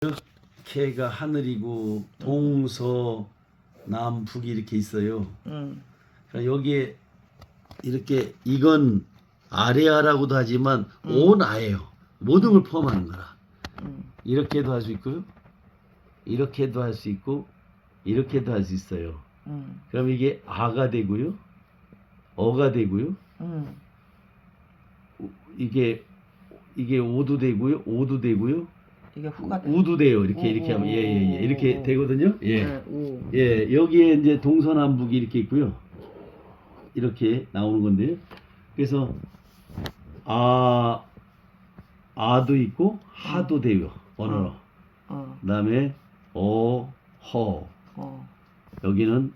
이렇게가 하늘이고 동서 남북이 이렇게 있어요. 그러니까 여기에 이렇게 이건 아래아라고도 하지만 온 아예요. 모든 걸 포함하는 거라. 이렇게도 할 수 있고요. 이렇게도 할 수 있고 이렇게도 할 수 있어요. 그럼 이게 아가 되고요. 어가 되고요. 이게 오도 되고요. 오도 되고요. 이게 후가 돼. 우도 돼요. 이렇게 하면 예. 이렇게 되거든요. 예. 우. 예, 여기에 이제 동서남북이 이렇게 있고요. 이렇게 나오는 건데요. 그래서 아도 있고 하도 돼요. 언어로. 그다음에 허. 여기는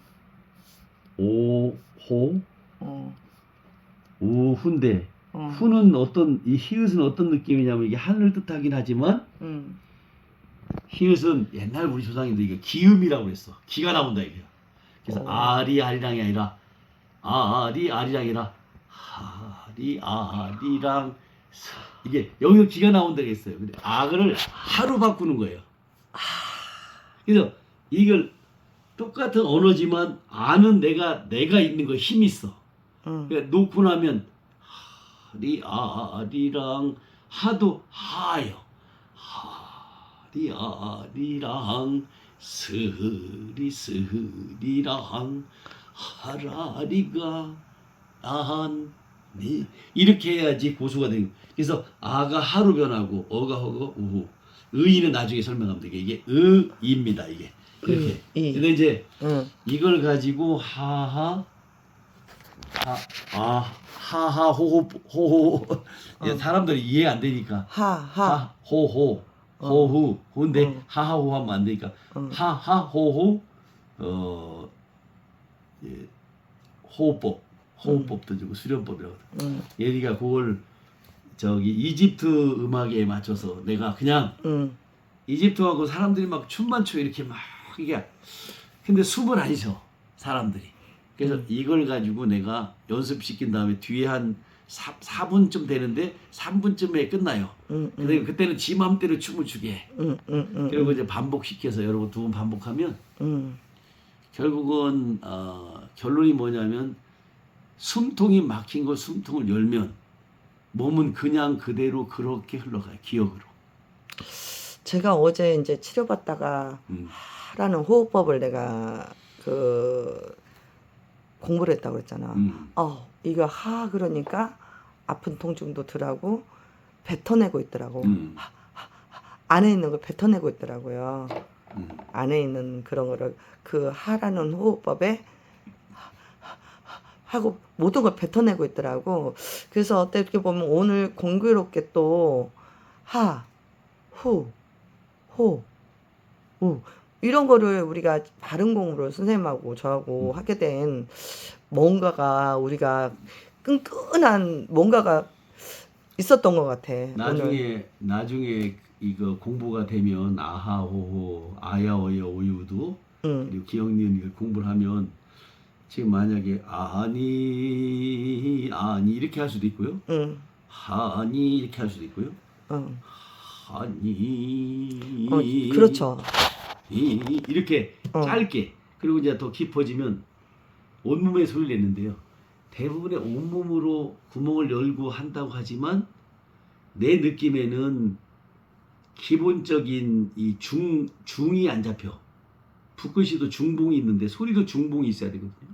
오, 호, 우훈데 후는 이 히읗은 어떤 느낌이냐면 이게 하늘을 뜻하긴 하지만 히읗은 옛날 우리 조상님들 이게 기음이라고 그랬어. 기가 나온다 이게. 그래서 아리랑이 아니라 아리랑이 아니라 아리랑 이게 여기서 기가 나온다고 했어요. 근데 악을 하로 바꾸는 거예요. 그래서 이걸 똑같은 언어지만 아는 내가 있는 거 힘이 있어. 그러니까 놓고 나면 아리랑 하도 하요. 아리랑 스리랑 하라리가 이렇게 해야지 고수가 되는. 그래서 아가 하로 변하고 어가 허거 우후. 의는 나중에 설명하면 되게 이게 의입니다. 이게 이렇게. 근데 이제 이걸 가지고 하하 호호 사람들이 이해 안 되니까 호호 호후 근데 하하호 하면 안 되니까 하하호호 호흡법도 주고 수련법이라고. 얘가 그걸 저기 이집트 음악에 맞춰서 내가 그냥 이집트하고 사람들이 막 춤만 춰 이렇게 막 이게 근데 숨을 안 쉬어 사람들이. 그래서 이걸 가지고 내가 연습시킨 다음에 뒤에 한 4분쯤 되는데 3분쯤에 끝나요. 근데 그때는 지 맘대로 춤을 추게 해. 그리고 이제 반복시켜서 여러분 2번 반복하면 결국은 결론이 뭐냐면 숨통이 막힌 걸 숨통을 열면 몸은 그냥 그대로 그렇게 흘러가요. 기억으로. 제가 어제 이제 치료받다가 하라는 호흡법을 내가 공부를 했다고 그랬잖아. 이거 그러니까 아픈 통증도 덜하고 뱉어내고 있더라고. 안에 있는 걸 뱉어내고 있더라고요. 안에 있는 그런 거를 하라는 호흡법에 하고 모든 걸 뱉어내고 있더라고. 그래서 어떻게 보면 오늘 공교롭게 또 후, 호, 우 이런 거를 우리가 바른 공부를 선생님하고 저하고 하게 된 뭔가가 우리가 끈끈한 뭔가가 있었던 것 같아. 나중에 이거 공부가 되면 아하호호 아야어여 오유도 그리고 기억니은 공부를 하면 지금 만약에 아니 이렇게 할 수도 있고요. 하니 이렇게 할 수도 있고요. 하니 그렇죠. 이렇게 짧게 그리고 이제 더 깊어지면 온몸에 소리를 냈는데요. 대부분의 온몸으로 구멍을 열고 한다고 하지만 내 느낌에는 기본적인 이 중이 안 잡혀. 붓글씨도 중봉이 있는데 소리도 중봉이 있어야 되거든요.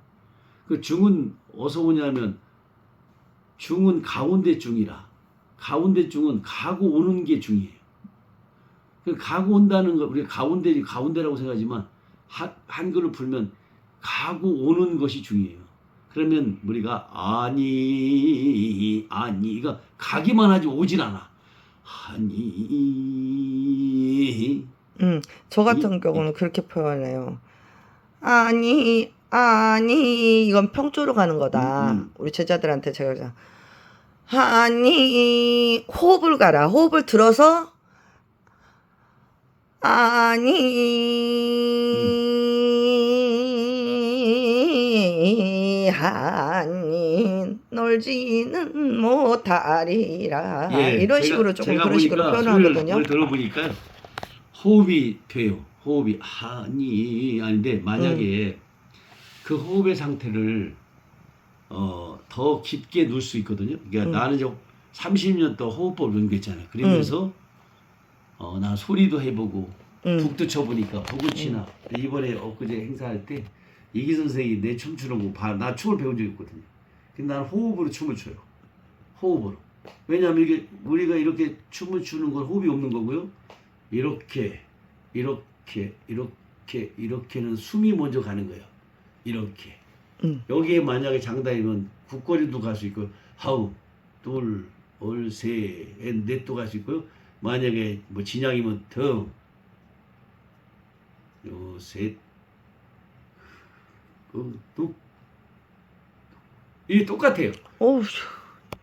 그 중은 어디서 오냐면 중은 가운데 중이라 가운데 중은 가고 오는 게 중이에요. 그 가고 온다는 거 우리가 가운데라고 생각하지만 한글을 풀면 가고 오는 것이 중요해요. 그러면 우리가 아니 이거 가기만 하지 오질 않아. 아니. 저 같은 경우는 그렇게 표현해요. 아니 이건 평조로 가는 거다. 우리 제자들한테 제가 아니 호흡을 가라. 호흡을 들어서 아니 놀지는 못하리라. 이런 식으로 조금 그런 식으로 표현하거든요. 들어보니까요. 호흡이 돼요. 호흡이 하니 아닌데 만약에 그 호흡의 상태를 더 깊게 넣을 수 있거든요. 그러니까 나는 이제 30년 동안 호흡법을 연구했잖아요. 그러면서 나 소리도 해보고 북도 쳐보니까 북을 이번에 엊그제 행사할 때 이기 선생이 내 춤추는 거 나 춤을 배운 적이 있거든요. 근데 나는 호흡으로 춤을 춰요. 호흡으로. 왜냐하면 이게 우리가 이렇게 춤을 추는 건 호흡이 없는 거고요. 이렇게는 숨이 먼저 가는 거예요. 이렇게. 여기에 만약에 장단이면 국거리도 갈 수 있고 하우 둘, 올, 셋, 넷도 갈 수 있고요. 만약에 뭐 진양이면 등, 요, 셋, 뚝. 이게 똑같아요. 오우.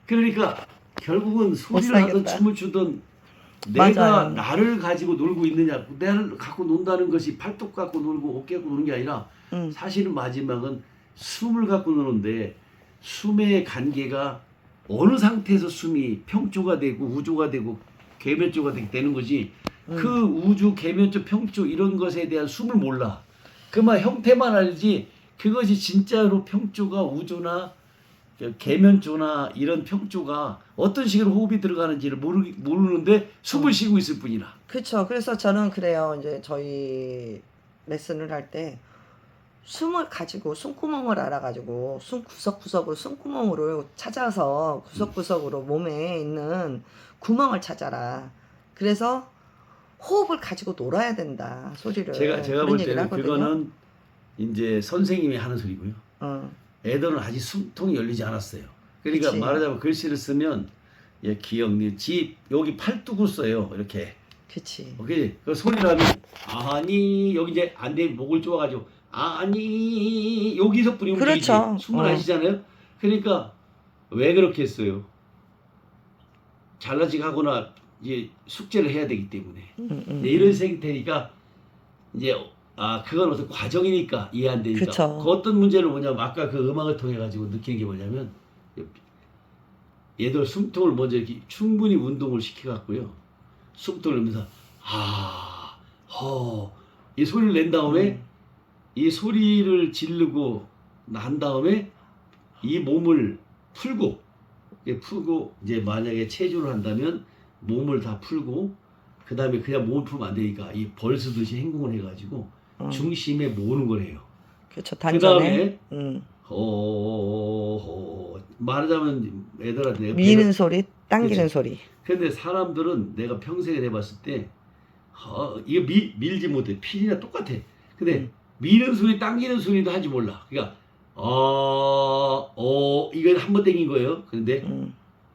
그러니까 결국은 소리를 못 하든 살겠다. 춤을 추든 내가 맞아요. 나를 가지고 놀고 있느냐, 나를 갖고 논다는 것이 팔뚝 갖고 놀고 어깨 갖고 노는 게 아니라 사실은 마지막은 숨을 갖고 노는데 숨의 관계가 어느 상태에서 숨이 평조가 되고 우조가 되고 계면조가 되는 거지 그 우주, 계면조, 평조 이런 것에 대한 숨을 몰라. 그만 형태만 알지 그것이 진짜로 평조가 우조나 계면조나 이런 평조가 어떤 식으로 호흡이 들어가는지를 모르는데 숨을 쉬고 있을 뿐이라. 그렇죠. 그래서 저는 그래요. 이제 저희 레슨을 할 때 숨을 가지고 숨구멍을 알아가지고 숨 구석구석으로 숨구멍으로 찾아서 구석구석으로 몸에 있는 구멍을 찾아라. 그래서 호흡을 가지고 놀아야 된다. 소리를. 제가 그런 볼 얘기를 때는 하거든요. 그거는 이제 선생님이 하는 소리고요. 어, 애들은 아직 숨통이 열리지 않았어요. 그러니까 그치. 말하자면 글씨를 쓰면 기억니 집 여기 팔뚝을 써요. 이렇게. 그치. 오케이. 그 소리를 하면 아니 여기 이제 안돼 목을 쪼아가지고 아니 여기서 뿌리면 움직이지. 그렇죠. 숨을 안 쉬잖아요. 그러니까 왜 그렇게 했어요? 잘나지게 하거나 이제 숙제를 해야 되기 때문에 이제 이런 생태니까 이제 그건 어떤 과정이니까 이해 안 되니까 그쵸. 그 어떤 문제는 뭐냐면 아까 그 음악을 통해 가지고 느끼는 게 뭐냐면 얘들 숨통을 먼저 이렇게 충분히 운동을 시켜 갖고요 숨통을 내면서 이 소리를 낸 다음에 이 소리를 지르고 난 다음에 이 몸을 풀고 이제 만약에 체조를 한다면 몸을 다 풀고 그 다음에 그냥 몸을 풀면 안 되니까 이 벌 쓰듯이 행동을 해가지고 중심에 모으는 걸 해요. 그렇죠. 그 단전에. 다음에 말하자면 애들한테 미는 소리, 당기는 그치. 소리. 근데 사람들은 내가 평생에 해봤을 때 이거 밀지 못해. 필이나 똑같아. 근데 미는 소리, 당기는 소리도 하지 몰라. 그러니까 이거 한 번 당긴 거예요. 근데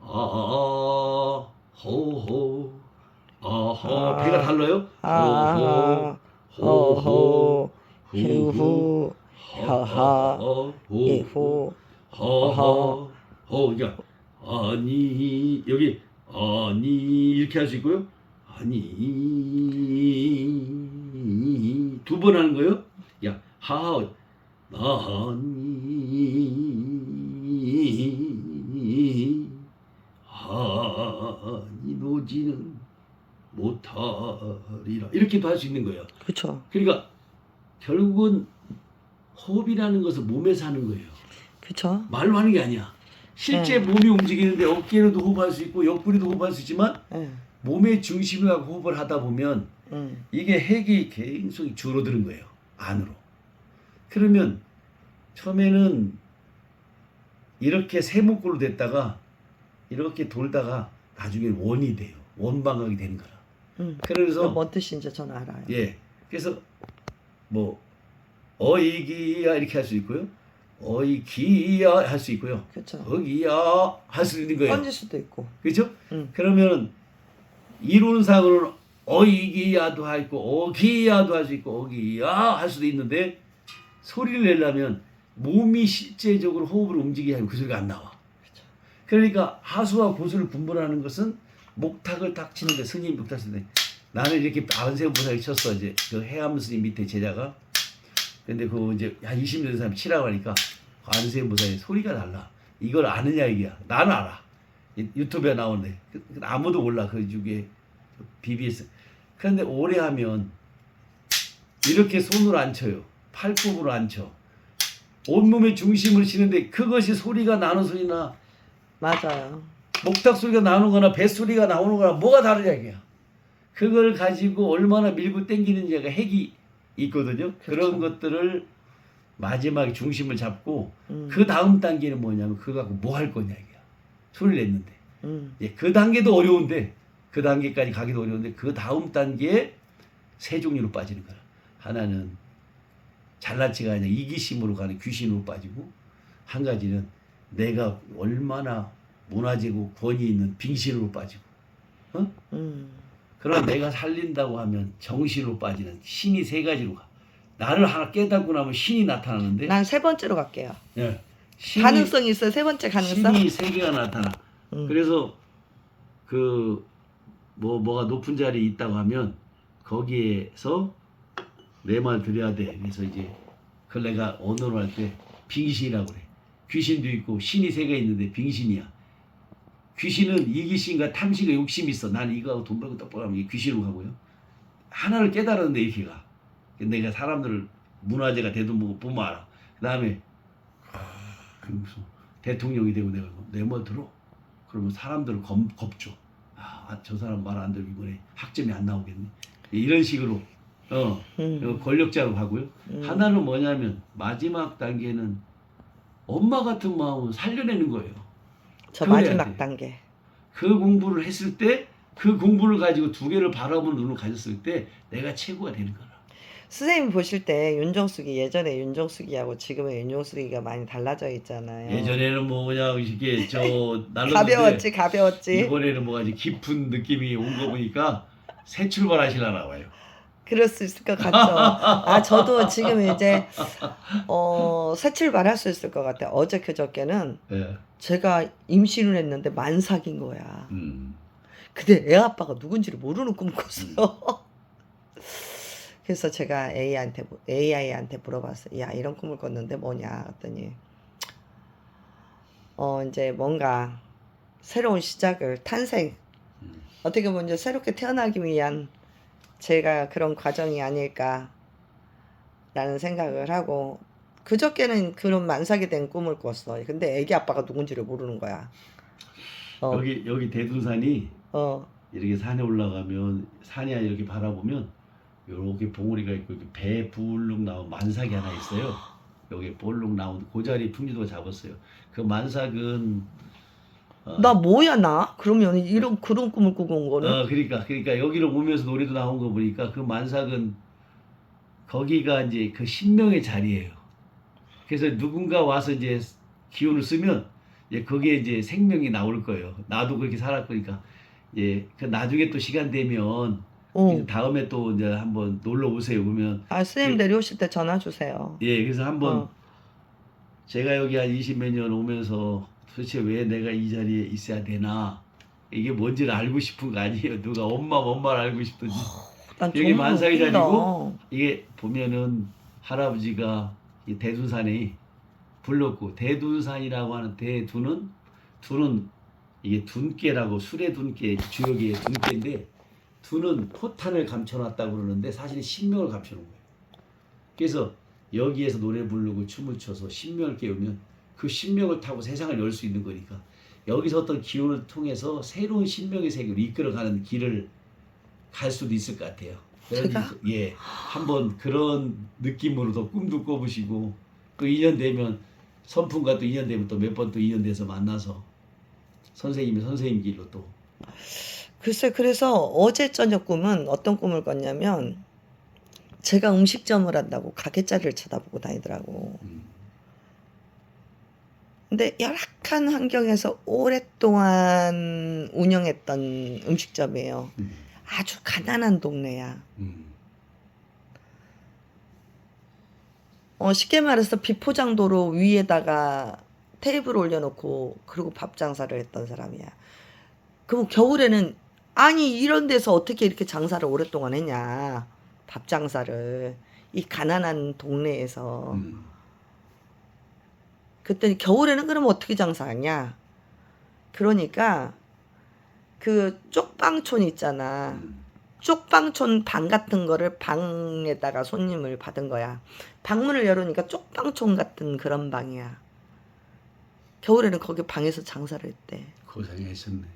호호 배가 달라요. 호호 휴후, 하하, 이후, 허허 그러니까 아니 여기 아니 이렇게 할 수 있고요. 아니 두 번 하는 거예요. 야 하하 아니 노지는 못하리라 이렇게도 할 수 있는 거예요. 그렇죠. 그러니까 결국은 호흡이라는 것은 몸에서 하는 거예요. 그렇죠. 말로 하는 게 아니야. 실제 몸이 움직이는데 어깨로도 호흡할 수 있고 옆구리도 호흡할 수 있지만 몸의 중심을 하고 호흡을 하다 보면 이게 핵이 계속 줄어드는 거예요. 안으로. 그러면 처음에는 이렇게 세목골로 됐다가 이렇게 돌다가 나중에 원이 돼요. 원방학이 되는 거라. 그래서 뭔 뜻인지 저는 알아요. 예. 그래서 뭐 어이기야 이렇게 할 수 있고요. 어이기야 할 수 있고요. 그렇죠. 어기야 할 수 있는 거예요. 던질 수도 있고. 그렇죠? 그러면 이론상으로는 어이기야도 할 있고 어기야도 할 수 있고 어기야 할 수도 있는데 소리를 내려면 몸이 실제적으로 호흡을 움직여야 하면 그 소리가 안 나와. 그렇죠. 그러니까 하수와 고수를 분별하는 것은 목탁을 딱 치는데 스님 목탁 치는데 나는 이렇게 안세운 보살이 쳤어. 이제 그 해암 스님 밑에 제자가. 근데 그 이제 한 20년 된 사람이 치라고 하니까 안세운 보살이 소리가 달라. 이걸 아느냐 이게야. 나는 알아. 유튜브에 나오는데 아무도 몰라. 그 중에 BBS 그런데 오래 하면 이렇게 손으로 안 쳐요. 팔꿈으로 안 쳐. 온몸의 중심을 치는데 그것이 소리가 나는 소리나 맞아요. 목탁 소리가 나는 거나 뱃소리가 나오는 거나 뭐가 다르냐 이게야. 그걸 가지고 얼마나 밀고 당기는지가 핵이 있거든요. 그런 것들을 마지막에 중심을 잡고 그 다음 단계는 뭐냐면 그거 갖고 뭐 할 거냐 이게야. 소리를 냈는데. 예, 그 단계도 어려운데 그 단계까지 가기도 어려운데 그 다음 단계에 세 종류로 빠지는 거라. 하나는 잘나치가 아니라 이기심으로 가는 귀신으로 빠지고 한 가지는 내가 얼마나 문화재고 권위 있는 빙신으로 빠지고 그러나 내가 살린다고 하면 정신으로 빠지는 신이 세 가지로 가. 나를 하나 깨닫고 나면 신이 나타나는데 난 세 번째로 갈게요. 예, 가능성이 있어요. 세 번째 가능성. 신이 세 개가 나타나. 그래서 그 뭐가 높은 자리에 있다고 하면 거기에서 내 말 들어야 돼. 그래서 이제 그걸 내가 언어로 할 때 빙신이라고 그래. 귀신도 있고 신이 세 개 있는데 빙신이야. 귀신은 이기심과 탐심과 욕심이 있어. 나는 이거하고 돈 벌고 떡 벌면 이게 귀신으로 가고요. 하나를 깨달았는데 이렇게 가. 내가 사람들을 문화재가 되도 뭐고 보면 알아. 그 다음에 무슨 대통령이 되고 내가 내 말 들어. 그러면 사람들을 겁줘. 저 사람 말 안 들고 이번에 학점이 안 나오겠네. 이런 식으로 권력자로 가고요. 하나는 뭐냐면 마지막 단계는 엄마 같은 마음을 살려내는 거예요. 저 그래야 마지막 돼. 단계. 그 공부를 했을 때 그 공부를 가지고 두 개를 바라보는 눈을 가졌을 때 내가 최고가 되는 거라. 선생님 보실 때 윤정숙이 예전에 윤정숙이하고 지금의 윤정숙이가 많이 달라져 있잖아요. 예전에는 뭐 그냥 이렇게 가벼웠지 가벼웠지. 이번에는 뭐가 이제 깊은 느낌이 온 거 보니까 새 출발하시려나 봐요. 그럴 수 있을 것 같죠. 저도 지금 이제 새 출발할 수 있을 것 같아요. 어제 그저께는 예. 제가 임신을 했는데 만삭인 거야. 근데 애 아빠가 누군지를 모르는 꿈을 꿨어요. 그래서 제가 AI한테 물어봤어요. 야, 이런 꿈을 꿨는데 뭐냐 했더니 이제 뭔가 새로운 시작을 탄생 어떻게 보면 이제 새롭게 태어나기 위한 제가 그런 과정이 아닐까라는 생각을 하고 그저께는 그런 만삭이 된 꿈을 꿨어. 근데 애기 아빠가 누군지를 모르는 거야. 여기 대둔산이 이렇게 산에 올라가면 산이 이렇게 바라보면 이렇게 봉우리가 있고 이렇게 배 불룩 나온 만삭이 하나 있어요. 여기 볼룩 나온 그 자리 풍지도가 잡았어요. 그 만삭은 나 뭐야 나? 그러면 그런 꿈을 꾸고 온 거는? 그러니까 여기를 오면서 노래도 나온 거 보니까 그 만삭은 거기가 이제 그 신명의 자리예요. 그래서 누군가 와서 이제 기운을 쓰면 이제 거기에 이제 생명이 나올 거예요. 나도 그렇게 살았으니까 그 나중에 또 시간 되면 이제 다음에 또 이제 한번 놀러 오세요. 그러면 선생님 내려오실 때 전화 주세요. 그래서 한번 제가 여기 한 20몇 년 오면서 도대체 왜 내가 이 자리에 있어야 되나 이게 뭔지를 알고 싶은 거 아니에요. 누가 엄마를 알고 싶든지. 여기 만삭이 자리고 이게 보면은 할아버지가 이 대둔산에 불렀고 대둔산이라고 하는 두는 이게 둔깨라고 술의 둔깨 주역의 둔깨인데 두는 포탄을 감춰놨다고 그러는데 사실은 신명을 감춰놓은 거예요. 그래서 여기에서 노래 부르고 춤을 춰서 신명을 깨우면 그 신명을 타고 세상을 열 수 있는 거니까 여기서 어떤 기운을 통해서 새로운 신명의 세계로 이끌어가는 길을 갈 수도 있을 것 같아요. 제가? 한번 그런 느낌으로도 꿈도 꿔보시고 또 2년 되면 선풍과 또 2년 되면 또 몇 번 또 2년 돼서 만나서 선생님 길로 또. 글쎄 그래서 어제 저녁 꿈은 어떤 꿈을 꿨냐면 제가 음식점을 한다고 가게자리를 쳐다보고 다니더라고. 근데 열악한 환경에서 오랫동안 운영했던 음식점이에요. 아주 가난한 동네야. 쉽게 말해서 비포장도로 위에다가 테이블 올려놓고 그리고 밥 장사를 했던 사람이야. 그럼 겨울에는 아니 이런 데서 어떻게 이렇게 장사를 오랫동안 했냐. 밥 장사를 이 가난한 동네에서. 그랬더니 겨울에는 그럼 어떻게 장사하냐. 그러니까 그 쪽방촌 있잖아. 쪽방촌 방 같은 거를 방에다가 손님을 받은 거야. 방문을 열으니까 쪽방촌 같은 그런 방이야. 겨울에는 거기 방에서 장사를 했대. 고생하셨네.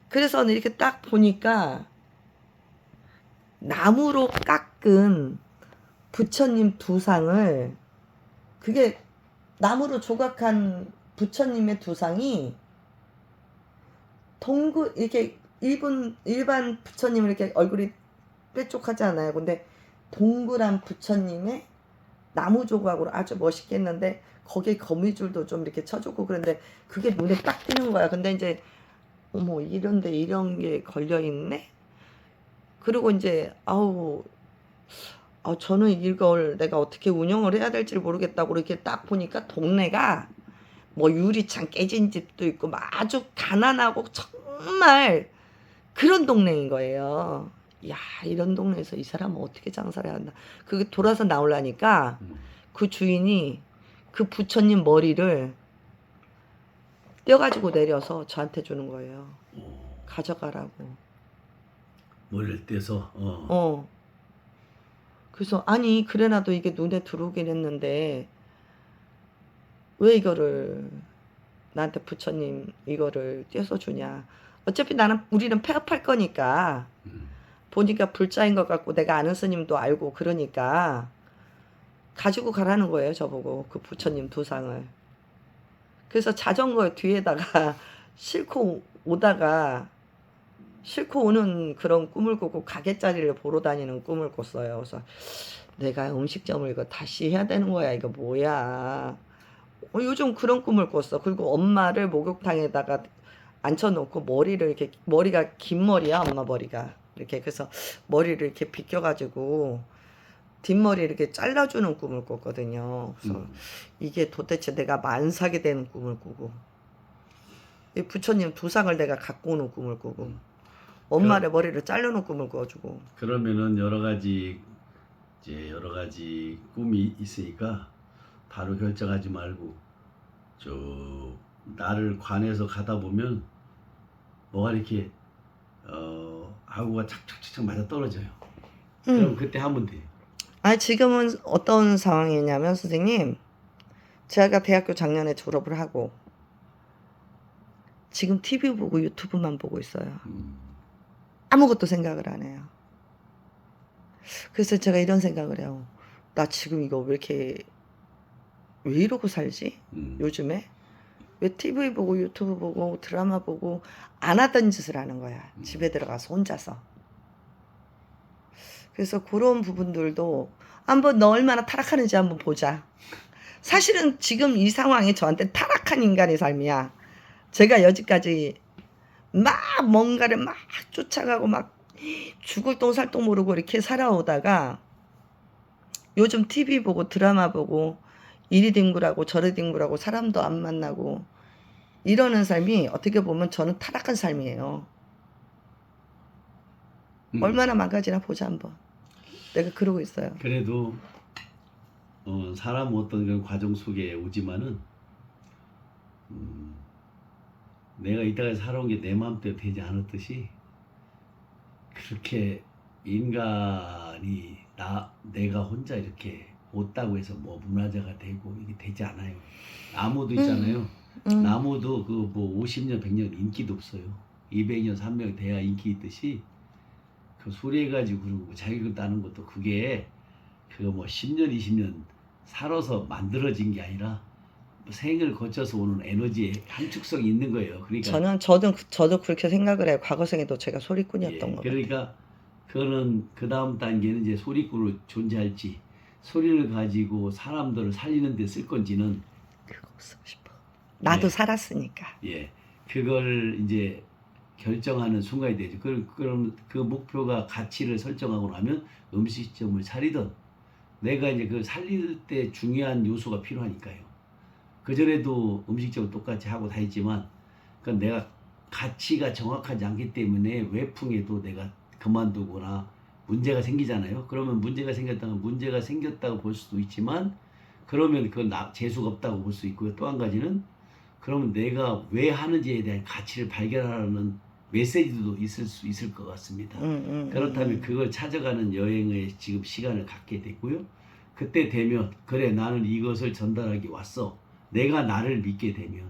그래서 이렇게 딱 보니까 나무로 깎은 부처님 두 상을, 그게 나무로 조각한 부처님의 두 상이 이렇게 일반 부처님은 이렇게 얼굴이 뾰족하지 않아요. 근데 동그란 부처님의 나무 조각으로 아주 멋있게 했는데 거기에 거미줄도 좀 이렇게 쳐주고 그런데 그게 눈에 딱 띄는 거야. 근데 이제 어머 이런데 이런 게 걸려 있네. 그리고 이제 저는 이걸 내가 어떻게 운영을 해야 될지 모르겠다고 이렇게 딱 보니까 동네가 뭐 유리창 깨진 집도 있고 막 아주 가난하고 정말 그런 동네인 거예요. 야, 이런 동네에서 이 사람은 어떻게 장사를 해야 한다. 그게 돌아서 나오려니까 그 주인이 그 부처님 머리를 떼가지고 내려서 저한테 주는 거예요. 가져가라고. 머리를 떼서 그래서 아니 그래놔도 이게 눈에 들어오긴 했는데 왜 이거를 나한테 부처님 이거를 떼서 주냐. 어차피 우리는 폐업할 거니까 보니까 불자인 것 같고 내가 아는 스님도 알고 그러니까 가지고 가라는 거예요. 저보고 그 부처님 두 상을. 그래서 자전거 뒤에다가 싣고 오는 그런 꿈을 꾸고 가게자리를 보러 다니는 꿈을 꿨어요. 그래서 내가 음식점을 이거 다시 해야 되는 거야. 이거 뭐야. 요즘 그런 꿈을 꿨어. 그리고 엄마를 목욕탕에다가 앉혀놓고 머리가 긴 머리야. 엄마 머리가. 이렇게 그래서 머리를 이렇게 빗겨가지고 뒷머리 이렇게 잘라주는 꿈을 꿨거든요. 그래서 이게 도대체 내가 만삭이 되는 꿈을 꾸고 이 부처님 두 상을 내가 갖고 오는 꿈을 꾸고 엄마의 머리를 잘라놓은 꿈을 꿔주고. 그러면은 여러 가지 꿈이 있으니까 바로 결정하지 말고 나를 관해서 가다 보면 뭐가 이렇게 하고가 착착착착 맞아 떨어져요. 그럼 그때 하면 돼요. 지금은 어떤 상황이냐면 선생님, 제가 대학교 작년에 졸업을 하고 지금 TV 보고 유튜브만 보고 있어요. 아무것도 생각을 안 해요. 그래서 제가 이런 생각을 해요. 나 지금 이거 왜 이러고 살지? 요즘에 왜 TV 보고 유튜브 보고 드라마 보고 안 하던 짓을 하는 거야. 집에 들어가서 혼자서. 그래서 그런 부분들도 한번 너 얼마나 타락하는지 한번 보자. 사실은 지금 이 상황이 저한테 타락한 인간의 삶이야. 제가 여지까지 막 뭔가를 막 쫓아가고 막 죽을 똥 살 똥 모르고 이렇게 살아오다가 요즘 TV 보고 드라마 보고 이리 뒹굴하고 저리 뒹굴하고 사람도 안 만나고 이러는 삶이 어떻게 보면 저는 타락한 삶이에요. 얼마나 망가지나 보자 한번. 내가 그러고 있어요. 그래도 사람 어떤 그런 과정 속에 오지만은 내가 이따가 살아온 게 내 마음대로 되지 않았듯이 그렇게 인간이 내가 혼자 이렇게 못다고 해서 뭐 문화재가 되고 이게 되지 않아요. 나무도 있잖아요. 나무도 그 뭐 50년 100년 인기도 없어요. 200년 300년 돼야 인기 있듯이 그 소리해가지고 그러고 자기가 따는 것도 그게 그거 뭐 10년 20년 살아서 만들어진 게 아니라 생을 거쳐서 오는 에너지의 함축성이 있는 거예요. 그러니까 저도 그렇게 생각을 해요. 과거 생에도 제가 소리꾼이었던 거. 그러니까 그거는 그 다음 단계는 이제 소리꾼으로 존재할지 소리를 가지고 사람들을 살리는 데 쓸 건지는 그거 쓰고 싶어. 나도 살았으니까. 그걸 이제 결정하는 순간이 되죠. 그럼 그 목표가 가치를 설정하고 나면 음식점을 차리든 내가 이제 그 살릴 때 중요한 요소가 필요하니까요. 그전에도 음식점을 똑같이 하고 다 했지만 그러니까 내가 가치가 정확하지 않기 때문에 외풍에도 내가 그만두거나 문제가 생기잖아요. 그러면 문제가 생겼다고 볼 수도 있지만 그러면 그건 재수가 없다고 볼 수 있고요. 또 한 가지는 그러면 내가 왜 하는지에 대한 가치를 발견하는 메시지도 있을 수 있을 것 같습니다. 그렇다면 그걸 찾아가는 여행에 지금 시간을 갖게 되고요. 그때 되면 그래 나는 이것을 전달하기 왔어. 내가 나를 믿게 되면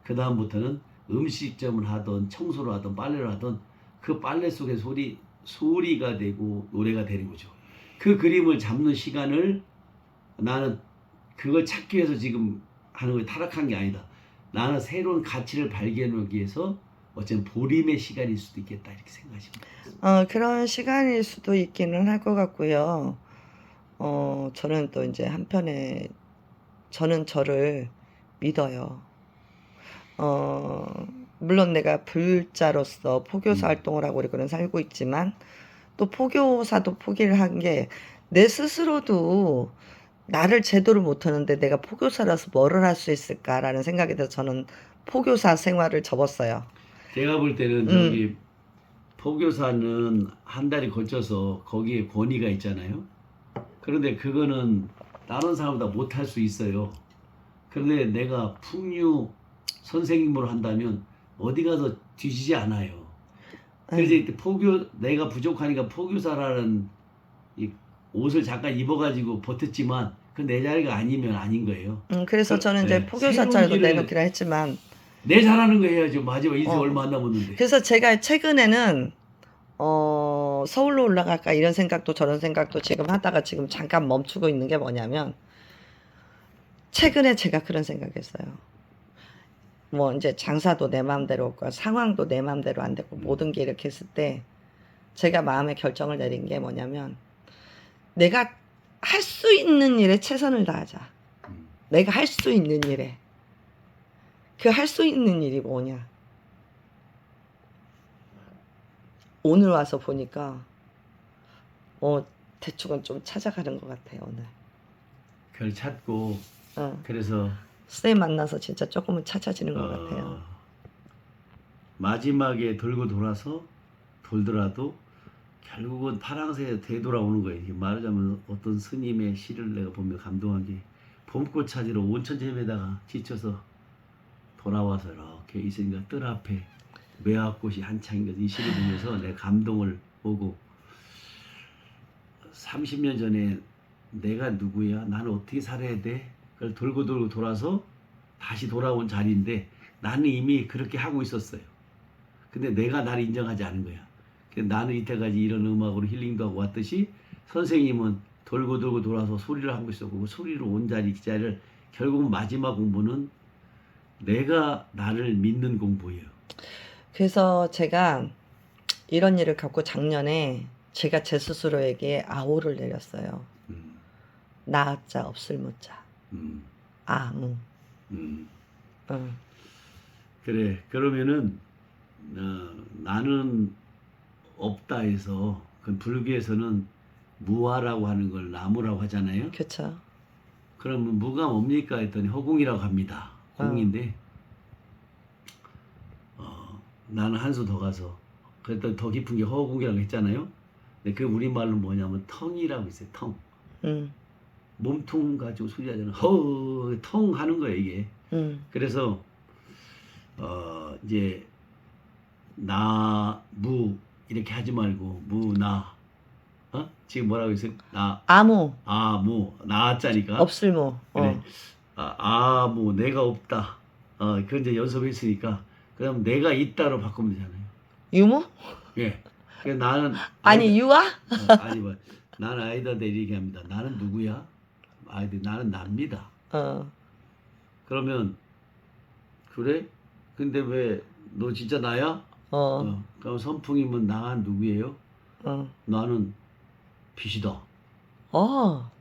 그 다음부터는 음식점을 하던 청소를 하던 빨래를 하던 그 빨래 속의 소리가 되고 노래가 되는 거죠. 그 그림을 잡는 시간을 나는 그걸 찾기 위해서 지금 하는 걸 타락한 게 아니다. 나는 새로운 가치를 발견하기 위해서 어쩌면 보림의 시간일 수도 있겠다 이렇게 생각하십니다. 그런 시간일 수도 있기는 할 것 같고요. 저는 또 이제 한편에 저는 저를 믿어요. 물론 내가 불자로서 포교사 활동을 하고 그러고는 살고 있지만 또 포교사도 포기를 한 게 내 스스로도 나를 제대로 못하는데 내가 포교사라서 뭐를 할 수 있을까라는 생각이 들어서 저는 포교사 생활을 접었어요. 제가 볼 때는 저기 포교사는 한 달에 걸쳐서 거기에 권위가 있잖아요. 그런데 그거는 다른 사람보다 못할 수 있어요. 그런데 내가 풍류 선생님으로 한다면 어디 가서 뒤지지 않아요. 그래서 이때 내가 부족하니까 포교사라는 이 옷을 잠깐 입어가지고 버텼지만 그 내 자리가 아니면 아닌 거예요. 그래서 저는 이제 네, 포교사 새로운 자리도 길을- 내놓기로 했지만 내 잘하는 거 해야죠. 마지막 인생 어. 얼마 안 남았는데. 그래서 제가 최근에는 서울로 올라갈까 이런 생각도 저런 생각도 지금 하다가 지금 잠깐 멈추고 있는 게 뭐냐면 최근에 제가 그런 생각했어요. 뭐 이제 장사도 내 마음대로 없고 상황도 내 마음대로 안 되고 모든 게 이렇게 했을 때 제가 마음의 결정을 내린 게 뭐냐면 내가 할 수 있는 일에 최선을 다하자. 내가 할 수 있는 일에. 그 할 수 있는 일이 뭐냐. 오늘 와서 보니까 대충은 좀 찾아가는 것 같아요. 오늘. 그걸 찾고 그래서 선생님 만나서 진짜 조금은 찾아지는 것 같아요. 마지막에 돌고 돌아서 돌더라도 결국은 파랑새에 되돌아오는 거예요. 이게 말하자면 어떤 스님의 시를 내가 보면 감동한 게 봄꽃 찾으러 온천 잼에다가 지쳐서 돌아와서 이렇게 있으니까 뜰 앞에 매화꽃이 한창인 거지. 이 시를 보면서 내 감동을 보고 30년 전에 내가 누구야? 나는 어떻게 살아야 돼? 그걸 돌고 돌고 돌아서 다시 돌아온 자리인데 나는 이미 그렇게 하고 있었어요. 근데 내가 나를 인정하지 않은 거야. 나는 이때까지 이런 음악으로 힐링도 하고 왔듯이 선생님은 돌고 돌고 돌아서 소리를 하고 있었고 그 소리로 온 자리 그 자리를 결국은 마지막 공부는 내가 나를 믿는 공부예요. 그래서 제가 이런 일을 갖고 작년에 제가 제 스스로에게 아오를 내렸어요. 나자 없을 무자. 아무. 그래 그러면은 나는 없다 해서 그 불교에서는 무아라고 하는 걸 나무라고 하잖아요. 그렇죠. 그러면 무가 뭡니까 했더니 허공이라고 합니다. 공인데 나는 한 수 더 가서 그랬더니 더 깊은 게 허공이라고 했잖아요. 근데 그 우리말로 뭐냐면 텅이라고 있어요. 텅. 몸통 가지고 소리하잖아요. 텅 하는 거예요 이게. 그래서 이제 나, 무 이렇게 하지 말고 무, 나. 지금 뭐라고 했어요? 나, 아무. 무, 나자니까. 없을 무. 그래. 무, 내가 없다. 그건 이제 연습했으니까. 그럼 내가 있다로 바꾸면 되잖아요. 유무? 예. 그래서 나는 아니 유아? 아니 뭐 나는 아이들한테 이렇게 얘기합니다. 나는 누구야? 아이들 나는 납니다. 그러면 그래? 근데 왜 너 진짜 나야? 그럼 선풍이면 나 누구예요? 나는 빛이다.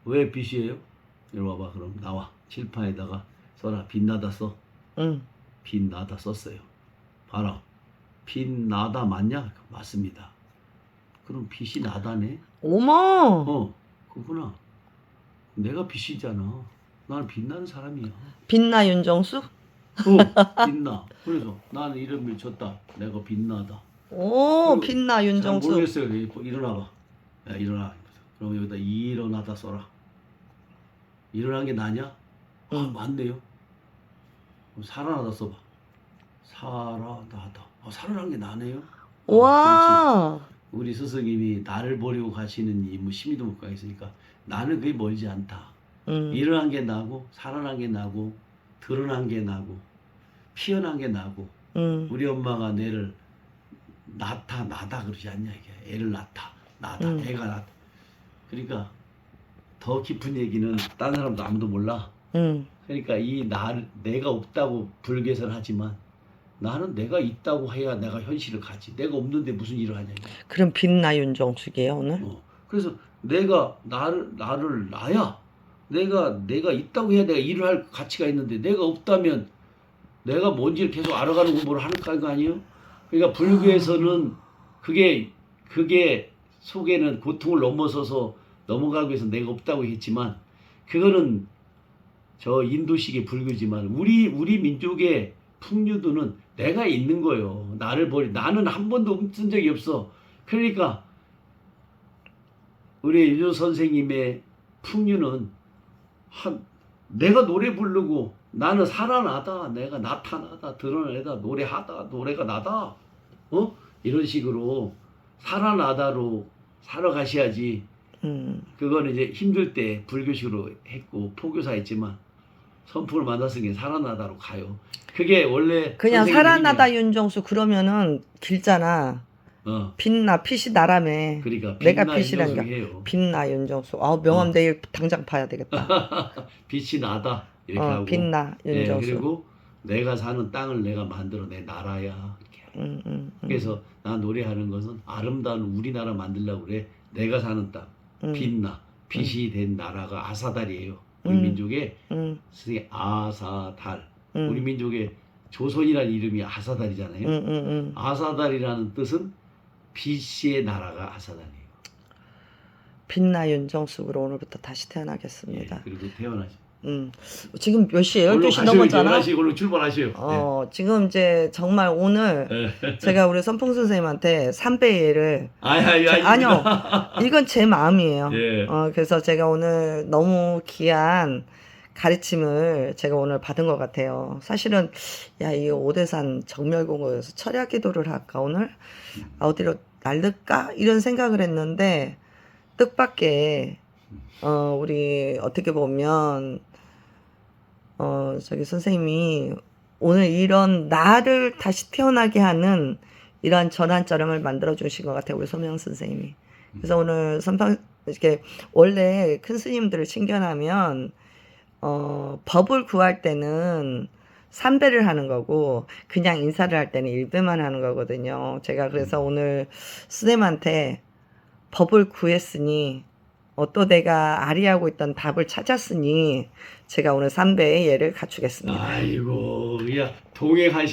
왜 빛이에요? 이리 와봐. 그럼 나와. 칠판에다가 써라. 빛나다 써. 빛나다 썼어요. 봐라. 빛나다 맞냐? 맞습니다. 그럼 빛이 나다네. 어머. 그구나. 내가 빛이잖아. 나는 빛나는 사람이야. 빛나 윤정수? 빛나. 그래서 나는 이름을 줬다. 내가 빛나다. 오, 빛나 잘 윤정수. 모르겠어요. 일어나봐. 야, 일어나. 그럼 여기다 일어나다 써라. 일어난 게 나냐? 맞네요. 그럼 살아나다 써봐. 살아나다. 살아난 게 나네요. 와. 그렇지. 우리 스승님이 나를 버리고 가시는 이 뭐 심의도 못 가겠으니까 나는 그게 멀지 않다. 일어난 게 나고 살아난 게 나고 드러난 게 나고 피어난 게 나고 우리 엄마가 내를 나다 그러지 않냐 이게. 애를 낳다 나다 애가 낳다. 그러니까 더 깊은 얘기는 딴 사람도 아무도 몰라. 그러니까 내가 없다고 불개설 하지만 나는 내가 있다고 해야 내가 현실을 가지. 내가 없는데 무슨 일을 하냐 이게. 그럼 빛나 윤정숙이에요 오늘? 그래서 내가 나를 나야. 내가 있다고 해야 내가 일을 할 가치가 있는데 내가 없다면 내가 뭔지를 계속 알아가는 공부를 하는 거 아니에요? 그러니까 불교에서는 그게 속에는 고통을 넘어서서 넘어가기 위해서 내가 없다고 했지만 그거는 저 인도식의 불교지만 우리 민족의 풍류도는 내가 있는 거예요. 나는 한 번도 쓴 적이 없어. 그러니까 우리 유조 선생님의 풍류는 내가 노래 부르고 나는 살아나다, 내가 나타나다, 드러내다, 노래가 나다, 이런 식으로 살아나다로 살아가셔야지. 그거는 이제 힘들 때 불교식으로 했고 포교사 했지만 선풍을 만났으니까 살아나다로 가요. 그게 원래 그냥 선생님 살아나다 윤정수 그러면은 길잖아. 빛나 빛이 나라며. 그러니까 내가 빛나 빛이란 윤정수 게 해요. 빛나 윤정수. 명함 내일 당장 봐야 되겠다. 빛이 나다 이렇게 하고. 빛나 윤정수. 그리고 내가 사는 땅을 내가 만들어 내 나라야. 이렇게. 그래서 나 노래하는 것은 아름다운 우리나라 만들려고 그래. 내가 사는 땅 빛나 빛이 된 나라가 아사달이에요. 우리 민족의 선생님 아사달. 우리 민족의 조선이라는 이름이 아사달이잖아요. 아사달이라는 뜻은 빛의 나라가 아사달이에요. 빛나 윤정숙으로 오늘부터 다시 태어나겠습니다. 그리고 태어나죠. 지금 몇 시에요? 얼른 12시 가셔야죠. 넘었잖아. 11시 얼른 출발하셔요. 지금 이제 정말 오늘 제가 우리 선풍 선생님한테 삼배예를 아니요. 이건 제 마음이에요. 그래서 제가 오늘 너무 귀한 가르침을 제가 오늘 받은 것 같아요. 사실은 이 오대산 정멸공원에서 철야 기도를 할까 오늘 어디로 날를까 이런 생각을 했는데 뜻밖의 우리 어떻게 보면 저기 선생님이 오늘 이런 나를 다시 태어나게 하는 이러한 전환점을 만들어 주신 것 같아요. 우리 소명 선생님이. 그래서 오늘 이렇게 원래 큰 스님들을 칭견하면 법을 구할 때는 3배를 하는 거고 그냥 인사를 할 때는 1배만 하는 거거든요. 제가 그래서 오늘 스님한테 법을 구했으니 또 내가 아리하고 있던 답을 찾았으니 제가 오늘 3배의 예를 갖추겠습니다. 아이고, 야 동행하시.